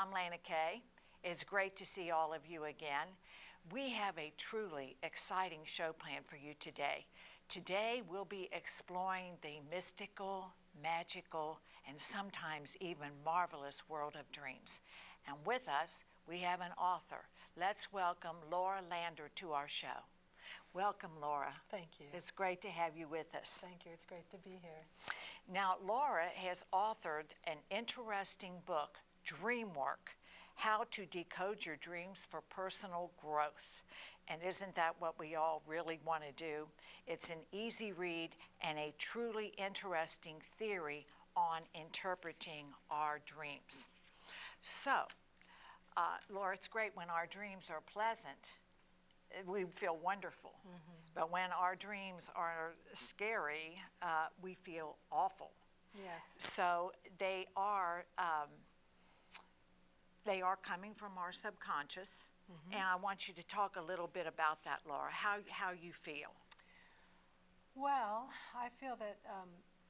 I'm Lana Kay. It's great to see all of you again. We have a truly exciting show planned for you today. Today we'll be exploring the mystical, magical, and sometimes even marvelous world of dreams. And with us, we have an author. Let's welcome Laura Lander to our show. Welcome, Laura. Thank you. It's great to have you with us. Thank you. It's great to be here. Now, Laura has authored an interesting book, Dreamwork, How to Decode Your Dreams for Personal Growth. And isn't that what we all really want to do? It's an easy read and a truly interesting theory on interpreting our dreams. So, Laura, it's great when our dreams are pleasant. We feel wonderful. Mm-hmm. But when our dreams are scary, we feel awful. Yes. So they are coming from our subconscious, Mm-hmm. and I want you to talk a little bit about that, Laura. How you feel? Well, I feel that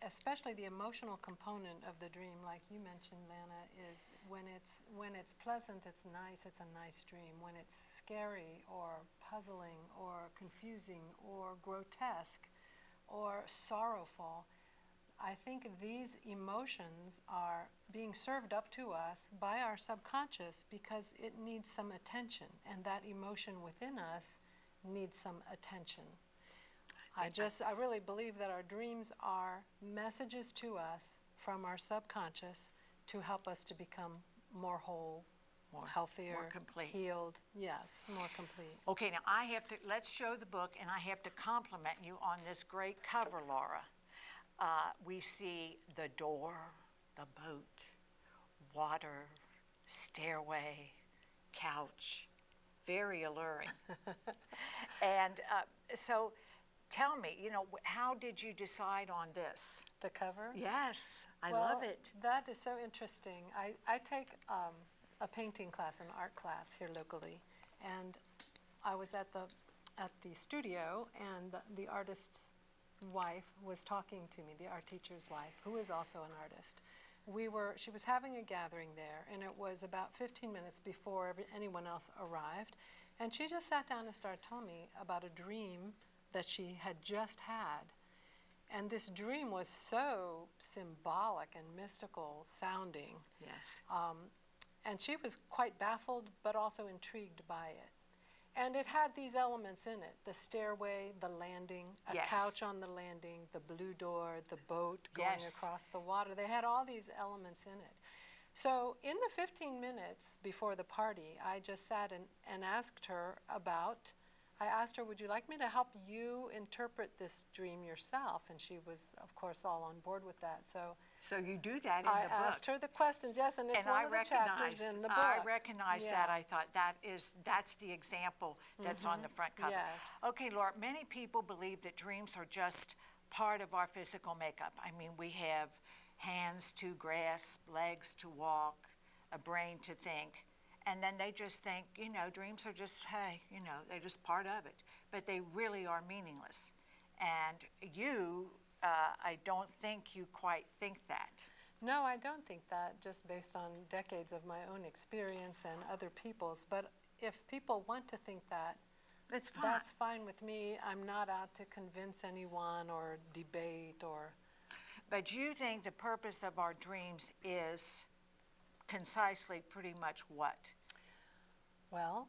especially the emotional component of the dream, like you mentioned, Lana, is when it's pleasant, it's nice, it's a nice dream. When it's scary or puzzling or confusing or grotesque or sorrowful, I think these emotions are being served up to us by our subconscious because it needs some attention, and that emotion within us needs some attention. I really believe that our dreams are messages to us from our subconscious to help us to become more whole, healthier, more complete, healed. Yes, more complete. Okay, now let's show the book, and I have to compliment you on this great cover, Laura. We see the door, the boat, water, stairway, couch, very alluring. And so tell me, how did you decide on this? The cover? Yes, I love it. That is so interesting. I take a painting class, an art class here locally, and I was at the studio, and the artist's wife was talking to me, the art teacher's wife, who is also an artist. She was having a gathering there, and it was about 15 minutes before anyone else arrived, and she just sat down and started telling me about a dream that she had just had. And this dream was so symbolic and mystical sounding. Yes. And she was quite baffled, but also intrigued by it. And it had these elements in it: the stairway, the landing, a Yes. couch on the landing, the blue door, the boat going Yes. across the water. They had all these elements in it. So in the 15 minutes before the party, I just sat and asked her I asked her, would you like me to help you interpret this dream yourself? And she was, of course, all on board with that. So you do that in the book. I asked her the questions, yes, and it's one of the chapters in the book. I recognize that. I thought that's the example that's on the front cover. Yes. Okay, Laura, many people believe that dreams are just part of our physical makeup. I mean, we have hands to grasp, legs to walk, a brain to think. And then they just think, dreams are just, they're just part of it. But they really are meaningless. And you, I don't think you quite think that. No, I don't think that, just based on decades of my own experience and other people's. But if people want to think that, that's fine with me. I'm not out to convince anyone or debate or... But you think the purpose of our dreams is concisely pretty much what? Well,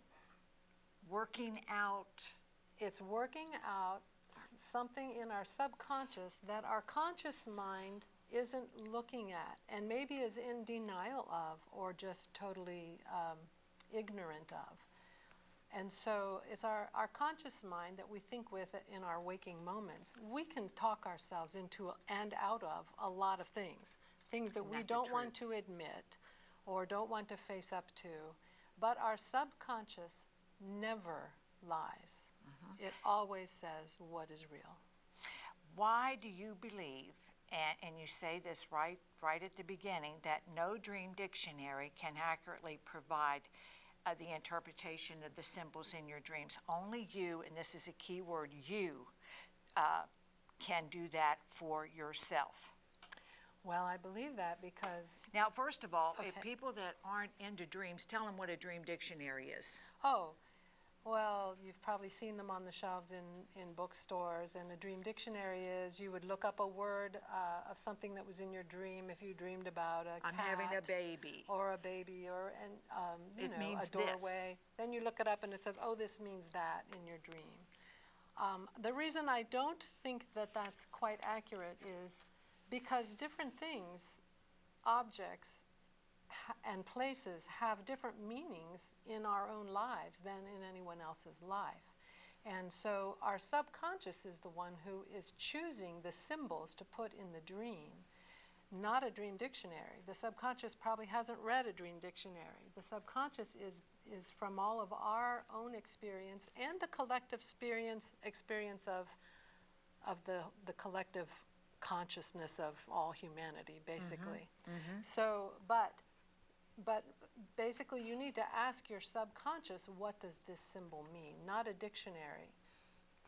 it's working out something in our subconscious that our conscious mind isn't looking at and maybe is in denial of or just totally ignorant of. And so it's our conscious mind that we think with in our waking moments. We can talk ourselves into and out of a lot of things that we don't want to admit or don't want to face up to. But our subconscious never lies. Mm-hmm. It always says what is real. Why do you believe, and you say this right at the beginning, that no dream dictionary can accurately provide the interpretation of the symbols in your dreams? Only you, and this is a key word, you, can do that for yourself. Well, I believe that because, Now, first of all, if okay. people that aren't into dreams, tell them what a dream dictionary is. Oh, well, you've probably seen them on the shelves in bookstores. And a dream dictionary is you would look up a word of something that was in your dream if you dreamed about a I'm having a cat baby. or a baby or It means a this. doorway. Then you look it up and it says, oh, this means that in your dream. The reason I don't think that that's quite accurate is because different things, objects, and places have different meanings in our own lives than in anyone else's life. And so our subconscious is the one who is choosing the symbols to put in the dream, not a dream dictionary. The subconscious probably hasn't read a dream dictionary. The subconscious is from all of our own experience and the collective experience of the collective consciousness of all humanity, basically. Mm-hmm. So, but basically, you need to ask your subconscious, what does this symbol mean? Not a dictionary.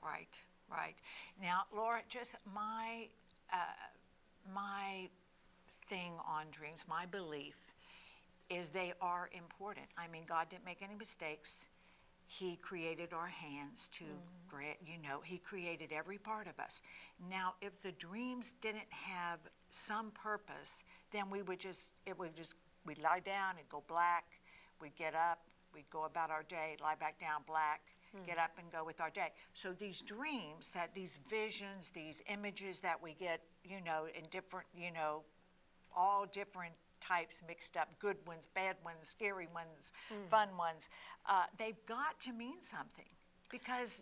Right, right. Now, Laura, just my thing on dreams, my belief is they are important. I mean, God didn't make any mistakes. He created our hands to grant, He created every part of us. Now, if the dreams didn't have some purpose, then we'd lie down, it'd go black, we'd get up, we'd go about our day, lie back down black, get up and go with our day. So these dreams, these visions, these images that we get, in different, all different types mixed up, good ones, bad ones, scary ones, fun ones, they've got to mean something because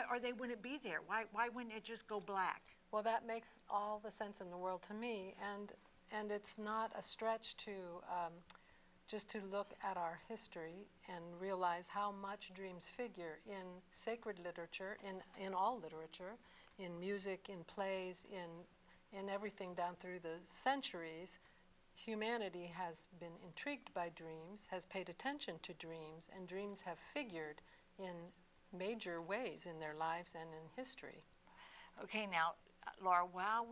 or they wouldn't be there. Why wouldn't it just go black? Well, that makes all the sense in the world to me, and it's not a stretch to just to look at our history and realize how much dreams figure in sacred literature, in all literature, in music, in plays, in everything down through the centuries. Humanity has been intrigued by dreams, has paid attention to dreams, and dreams have figured in major ways in their lives and in history. Okay, now, Laura, while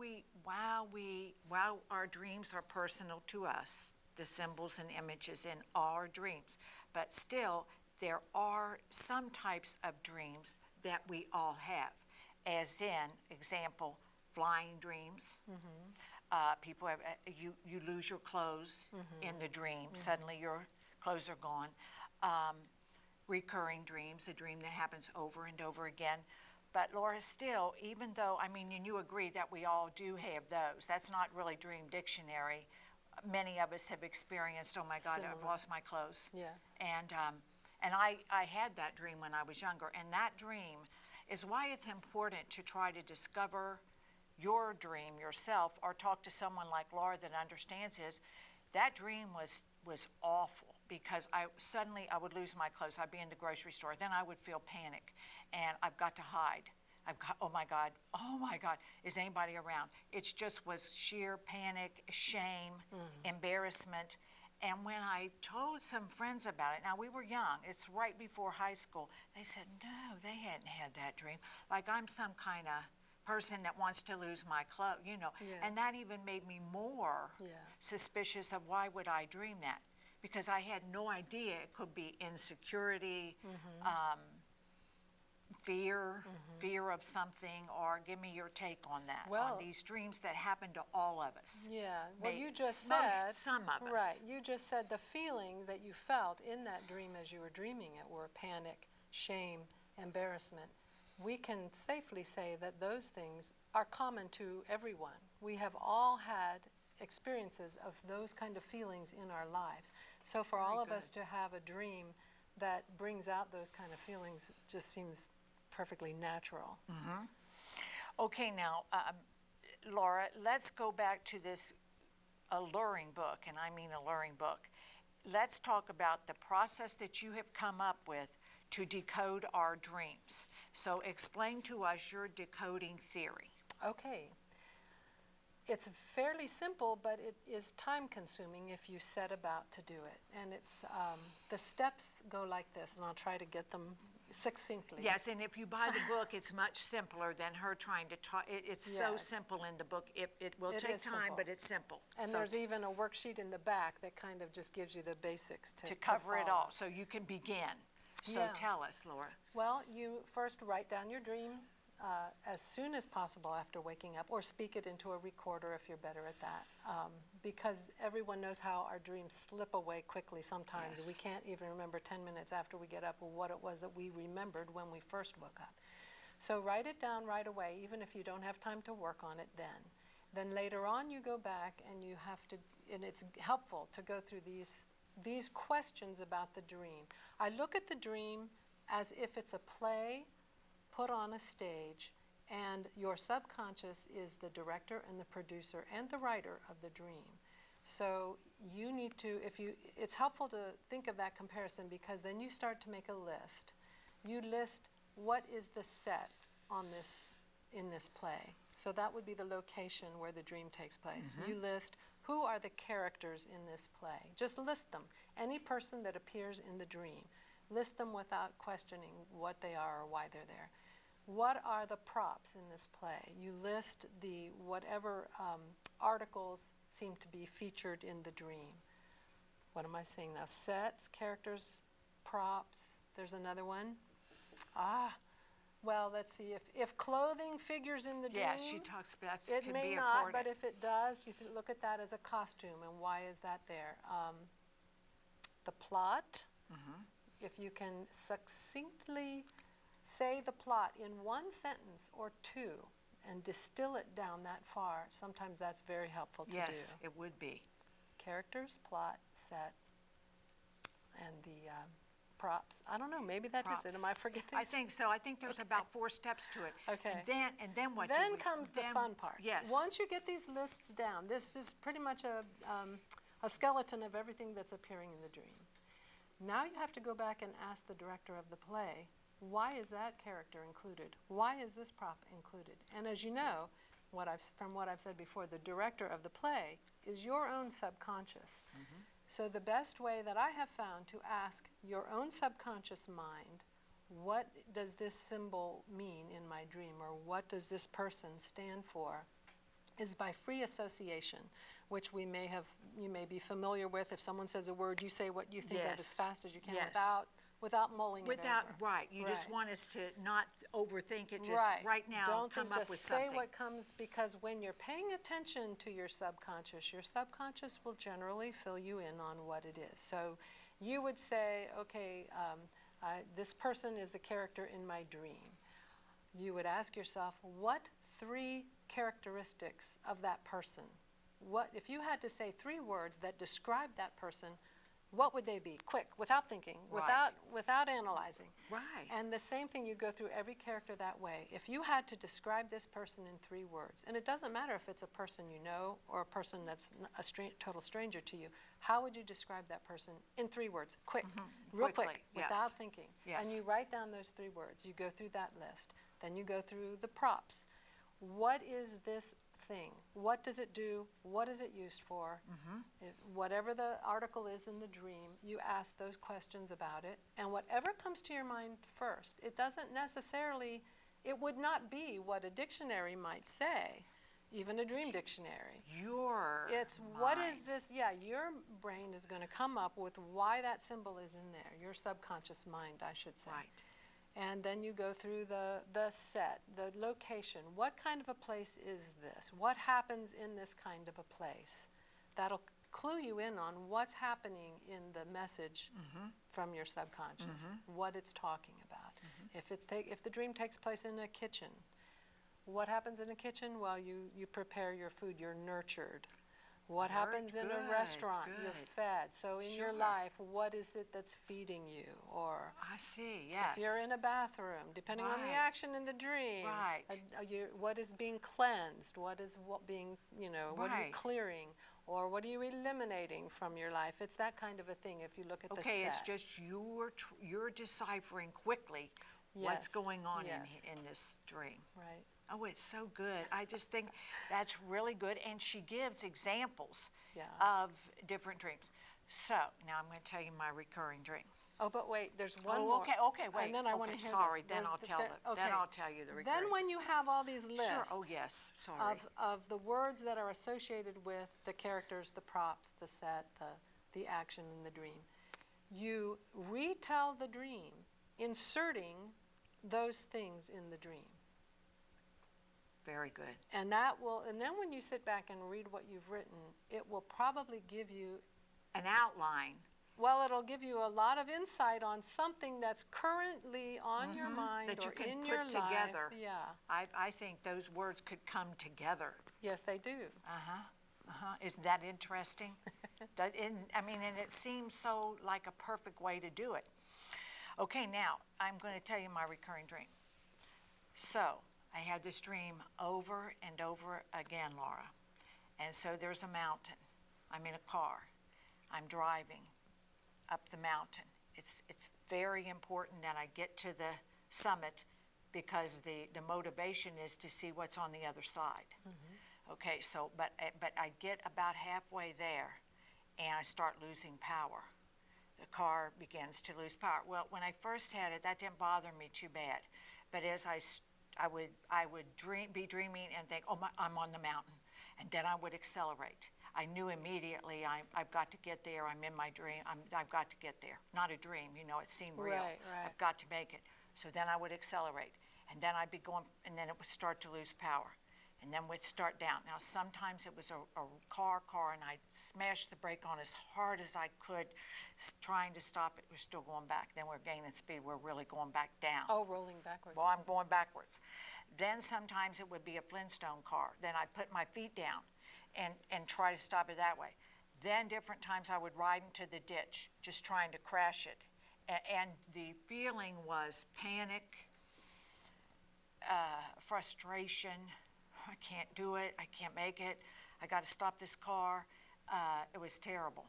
our dreams are personal to us, the symbols and images in our dreams, but still there are some types of dreams that we all have, as in example, flying dreams. People have you lose your clothes in the dream. Suddenly your clothes are gone. Recurring dreams, a dream that happens over and over again. But Laura, still, even though, I mean, and you agree that we all do have those, that's not really dream dictionary. Many of us have experienced, oh my God, Similar. I've lost my clothes. Yes. And I had that dream when I was younger. And that dream is why it's important to try to discover your dream yourself or talk to someone like Laura that understands it. That dream was awful because I would lose my clothes. I'd be in the grocery store. Then I would feel panic and I've got to hide. Oh my God, is anybody around? It just was sheer panic, shame, embarrassment. And when I told some friends about it, now we were young, it's right before high school, they said, no, they hadn't had that dream. Like I'm some kind of person that wants to lose my clothes, Yeah. And that even made me more suspicious of why would I dream that? Because I had no idea it could be insecurity, fear of something, or give me your take on that, on these dreams that happen to all of us. Yeah, well, you just said, some of us. Right, you just said the feeling that you felt in that dream as you were dreaming it were panic, shame, embarrassment. We can safely say that those things are common to everyone. We have all had experiences of those kind of feelings in our lives. So for all of us to have a dream that brings out those kind of feelings just seems perfectly natural. Okay, now, Laura, let's go back to this alluring book, and I mean alluring book. Let's talk about the process that you have come up with to decode our dreams. So explain to us your decoding theory. Okay. It's fairly simple, but it is time consuming if you set about to do it. And the steps go like this, and I'll try to get them succinctly. Yes, and if you buy the book, it's much simpler than her trying to talk. It's so Yes. simple in the book. It will It take is time, simple. but it's simple. And So there's even a worksheet in the back that kind of just gives you the basics to cover it follow. all, so you can begin. So Yeah. tell us, Laura. Well, you first write down your dream as soon as possible after waking up, or speak it into a recorder if you're better at that. Because everyone knows how our dreams slip away quickly sometimes. Yes. We can't even remember 10 minutes after we get up what it was that we remembered when we first woke up. So write it down right away, even if you don't have time to work on it then. Then later on you go back and you have to, and it's helpful to go through these questions about the dream. I look at the dream as if it's a play put on a stage, and your subconscious is the director and the producer and the writer of the dream. So you need to, it's helpful to think of that comparison, because then you start to make a list. You list what is the set in this play. So that would be the location where the dream takes place. Mm-hmm. You list who are the characters in this play. Just list them. Any person that appears in the dream. List them without questioning what they are or why they're there. What are the props in this play? You list the whatever articles seem to be featured in the dream. What am I saying now? Sets, characters, props. There's another one. Well, let's see. If clothing figures in the dream, yeah, she talks about it can may be not, important. but if it does, you can look at that as a costume, and why is that there? The plot. Mm-hmm. If you can succinctly say the plot in one sentence or two and distill it down that far, sometimes that's very helpful to do. Yes, it would be. Characters, plot, set, and the props. I don't know. Maybe that Props. is it. Am I forgetting? I think so. I think there's Okay. about 4 steps to it. Okay. And then what? Then comes the fun part. Yes. Once you get these lists down, this is pretty much a skeleton of everything that's appearing in the dream. Now you have to go back and ask the director of the play, why is that character included? Why is this prop included? And as you know, from what I've said before, the director of the play is your own subconscious. Mm-hmm. So the best way that I have found to ask your own subconscious mind, what does this symbol mean in my dream, or what does this person stand for, is by free association, which you may be familiar with. If someone says a word, you say what you think yes. of as fast as you can, yes. without mulling it over. Right. You just want us to not overthink it. Just right now Don't come think, up with just something. say what comes, because when you're paying attention to your subconscious will generally fill you in on what it is. So you would say, okay, this person is the character in my dream. You would ask yourself, what 3 characteristics of that person? What if you had to say 3 words that describe that person? What would they be? Quick, without thinking, right. without analyzing. Right. And the same thing, you go through every character that way. If you had to describe this person in 3 words, and it doesn't matter if it's a person you know or a person that's a total stranger to you, how would you describe that person in 3 words? Quick, mm-hmm. real Quickly, quick, without yes. thinking. Yes. And you write down those 3 words. You go through that list. Then you go through the props. What is this thing? What does it do? What is it used for? Mm-hmm. Whatever the article is in the dream, you ask those questions about it. And whatever comes to your mind first, it would not be what a dictionary might say, even a dream dictionary. It's mind. What is this? Yeah, your brain is going to come up with why that symbol is in there. Your subconscious mind, I should say. Right. And then you go through the set, the location. What kind of a place is this? What happens in this kind of a place? That'll clue you in on what's happening in the message mm-hmm. from your subconscious, mm-hmm. what it's talking about. Mm-hmm. If the dream takes place in a kitchen, what happens in a kitchen? Well, you prepare your food. You're nurtured. What happens in a restaurant? Good. You're fed. So in your life, what is it that's feeding you? Or I see, yes. If you're in a bathroom, depending on the action in the dream, right. What is being cleansed? What is being, what are you clearing? Or what are you eliminating from your life? It's that kind of a thing if you look at the set. Okay, it's just you're deciphering quickly What's Yes. going on Yes. in this dream. Right. Oh, it's so good. I just think that's really good. And she gives examples Yeah. of different dreams. So now I'm going to tell you my recurring dream. Oh, but wait, there's one Oh, more. okay, okay, wait. And then I Okay, want to hear sorry. this. Then I'll tell okay. then I'll tell you the Then recurring. when you have all these lists Sure. Oh, yes. Sorry. of the words that are associated with the characters, the props, the set, the action in the dream, you retell the dream, inserting those things in the dream. Very good. And then when you sit back and read what you've written, it will probably give you an outline. Well, it'll give you a lot of insight on something that's currently on your mind that you or can in put your together. life. Yeah. I think those words could come together. Yes, they do. Isn't that interesting? And it seems so like a perfect way to do it. Okay, now I'm going to tell you my recurring dream. So I had this dream over and over again, Laura. And so there's a mountain. I'm in a car. I'm driving up the mountain. It's very important that I get to the summit because the motivation is to see what's on the other side. Mm-hmm. Okay, so but I get about halfway there and I start losing power. The car begins to lose power. Well, when I first had it, that didn't bother me too bad. But as I would be dreaming and think, oh, I'm on the mountain, and then I would accelerate. I knew immediately I've got to get there. I'm in my dream. I've got to get there. Not a dream, it seemed real. Right. I've got to make it. So then I would accelerate, and then I'd be going, and then it would start to lose power. And then we'd start down. Now, sometimes it was a car, and I'd smash the brake on as hard as I could, trying to stop it. We're still going back. Then we're gaining speed. We're really going back down. Oh, rolling backwards. Well, I'm going backwards. Then sometimes it would be a Flintstone car. Then I'd put my feet down and try to stop it that way. Then different times I would ride into the ditch, just trying to crash it. And the feeling was panic, frustration. I can't do it. I can't make it. I got to stop this car. It was terrible.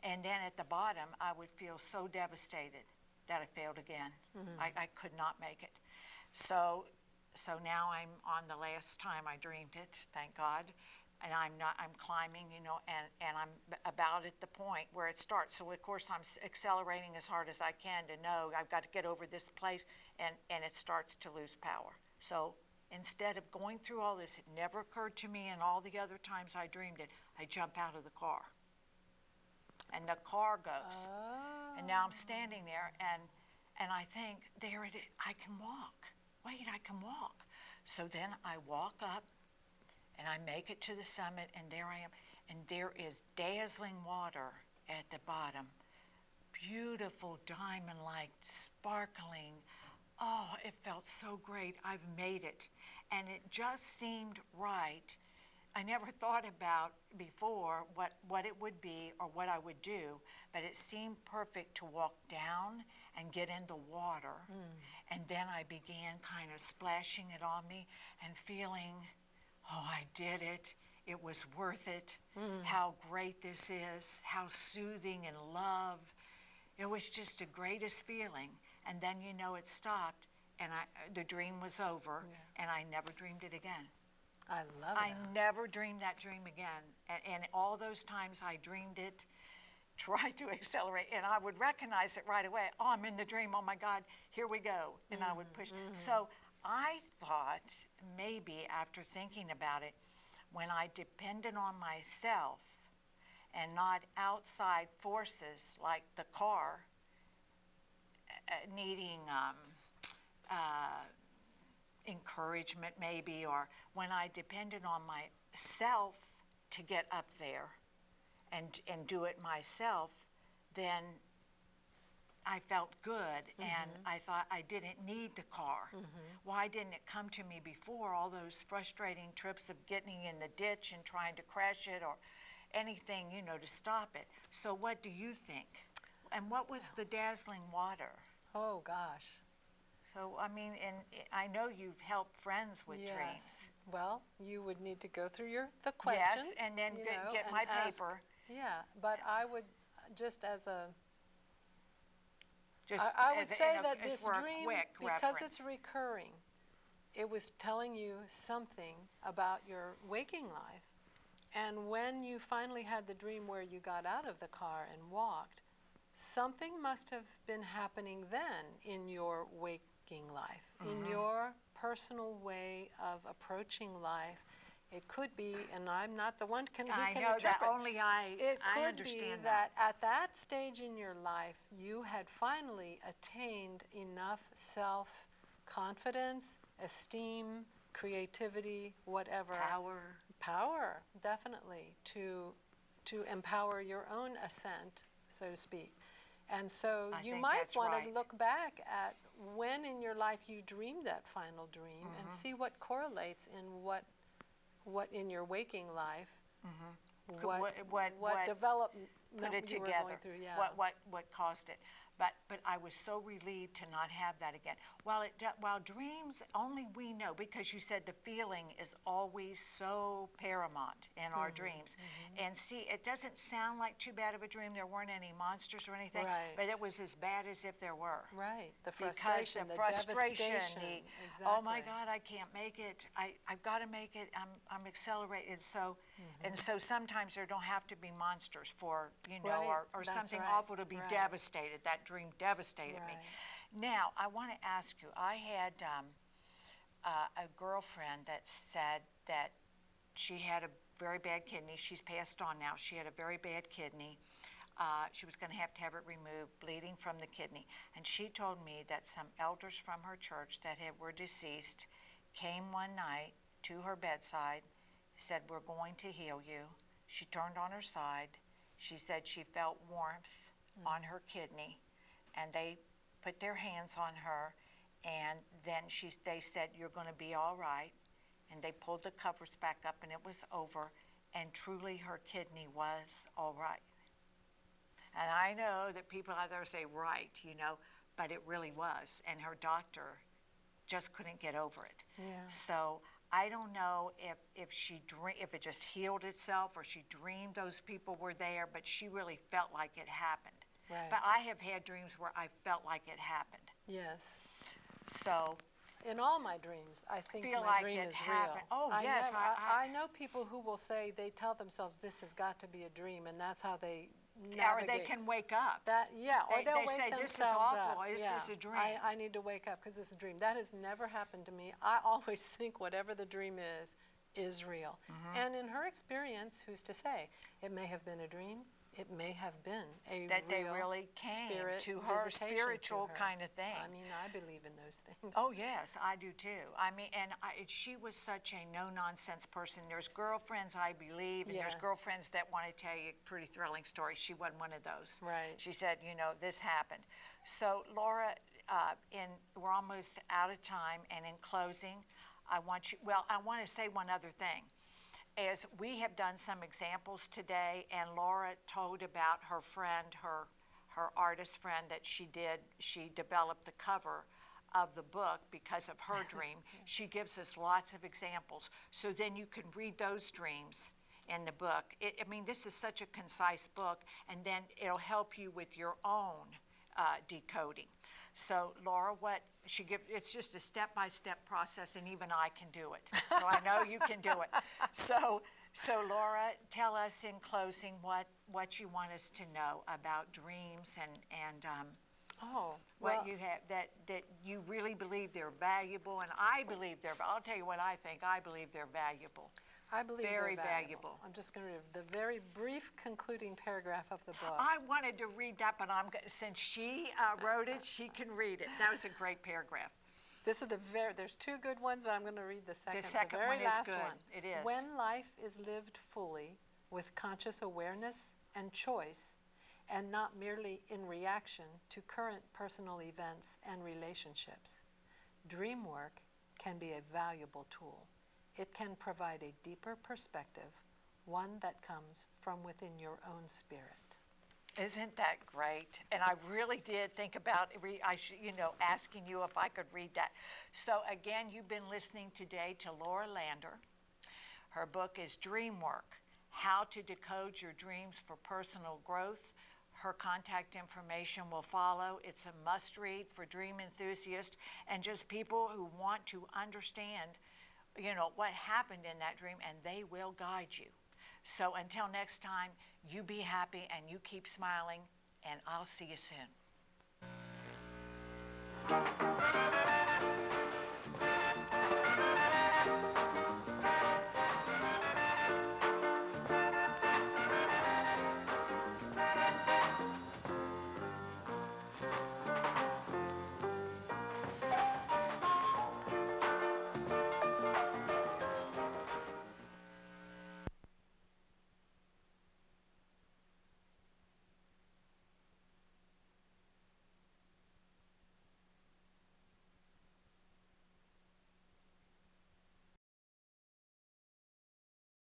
And then at the bottom, I would feel so devastated that I failed again. Mm-hmm. I could not make it. So now I'm on the last time I dreamed it, thank God. And I'm climbing, and I'm about at the point where it starts. So of course I'm accelerating as hard as I can to know I've got to get over this place, and it starts to lose power. So instead of going through all this, it never occurred to me, and all the other times I dreamed it, I jump out of the car. And the car goes. Oh. And now I'm standing there, and I think, there it is. I can walk. Wait, I can walk. So then I walk up, and I make it to the summit, and there I am. And there is dazzling water at the bottom. Beautiful diamond-like, sparkling. Oh, it felt so great. I've made it. And it just seemed right. I never thought about before what it would be or what I would do, but it seemed perfect to walk down and get in the water. And then I began kind of splashing it on me and feeling, oh, I did it. It was worth it. How great this is. How soothing and love. It was just the greatest feeling. And then, it stopped, and the dream was over, and I never dreamed it again. I love it. I never dreamed that dream again. And all those times I dreamed it, tried to accelerate, and I would recognize it right away. Oh, I'm in the dream. Oh, my God, here we go. And I would push. So I thought maybe after thinking about it, when I depended on myself and not outside forces like the car needing encouragement maybe, or when I depended on myself to get up there and do it myself, then I felt good, and I thought I didn't need the car. Why didn't it come to me before, all those frustrating trips of getting in the ditch and trying to crash it or anything, to stop it? So what do you think? And what was the dazzling water? Oh, gosh. So, and I know you've helped friends with dreams. Well, you would need to go through the questions. Yes, and then get my paper. Yeah, but I would, just as a Just I would say that as this for a dream, quick because reference. it's recurring, it was telling you something about your waking life. And when you finally had the dream where you got out of the car and walked, something must have been happening then in your waking life, in your personal way of approaching life. It could be, and I'm not the one who can interpret. That only It I could be understand that at that stage in your life, you had finally attained enough self-confidence, esteem, creativity, whatever. Power, definitely, to empower your own ascent, so to speak. And so I you think might that's want right. to look back at when in your life you dreamed that final dream and see what correlates in what in your waking life, what development put it you were together. going through. Yeah. What caused it? But I was so relieved to not have that again. While dreams only we know, because you said the feeling is always so paramount in our dreams. And see, it doesn't sound like too bad of a dream. There weren't any monsters or anything, Right. but it was as bad as if there were. Right. The frustration, the devastation, devastation. Exactly. Oh my God, I can't make it. I've got to make it. I'm accelerated. And so sometimes there don't have to be monsters for Right. or That's something right. awful to be Right. devastated. That dream devastated me. Now I want to ask you. I had a girlfriend that said that she had a very bad kidney. She's passed on now. She had a very bad kidney. She was going to have it removed, bleeding from the kidney. And she told me that some elders from her church that were deceased came one night to her bedside, said, "We're going to heal you." She turned on her side. She said she felt warmth on her kidney, and they put their hands on her, and then they said, "You're going to be all right." And they pulled the covers back up, and it was over, and truly her kidney was all right. And I know that people out there say, right, but it really was. And her doctor just couldn't get over it. Yeah. So I don't know if it just healed itself or she dreamed those people were there, but she really felt like it happened. Right. But I have had dreams where I felt like it happened. Yes. So in all my dreams, I think feel my like dream it is happened. real. Oh, yes. I know people who will say they tell themselves this has got to be a dream, and that's how they navigate. Or they can wake up. Or they'll wake say, themselves this is awful. up. This is a dream. I need to wake up because it's a dream. That has never happened to me. I always think whatever the dream is real. And in her experience, who's to say? It may have been a dream. It may have been that they really came to her, spiritual kind of thing. I mean, I believe in those things. Oh yes, I do too. I mean, and she was such a no-nonsense person. There's girlfriends, I believe, and there's girlfriends that want to tell you pretty thrilling stories. She wasn't one of those. Right. She said, this happened. So Laura, we're almost out of time, and in closing, I want to say one other thing. As we have done some examples today, and Laura told about her friend, her artist friend, that she developed the cover of the book because of her dream. She gives us lots of examples, so then you can read those dreams in the book. This is such a concise book, and then it'll help you with your own decoding. So Laura, it's just a step-by-step process, and even I can do it. So I know you can do it. So Laura, tell us in closing what you want us to know about dreams and what you have that you really believe they're valuable, and I believe I'll tell you what I think. I believe they're valuable. I believe very they're valuable. I'm just going to read the very brief concluding paragraph of the book. I wanted to read that, but since she wrote it, she can read it. That was a great paragraph. This is there's two good ones, but I'm going to read the second. The second very one last is good. One. It is. When life is lived fully with conscious awareness and choice, and not merely in reaction to current personal events and relationships, Dreamwork can be a valuable tool. It can provide a deeper perspective, one that comes from within your own spirit. Isn't that great? And I really did think about asking you if I could read that. So again, you've been listening today to Laura Lander. Her book is Dreamwork: How to Decode Your Dreams for Personal Growth. Her contact information will follow. It's a must read for dream enthusiasts and just people who want to understand, what happened in that dream, and they will guide you. So until next time, you be happy and you keep smiling, and I'll see you soon.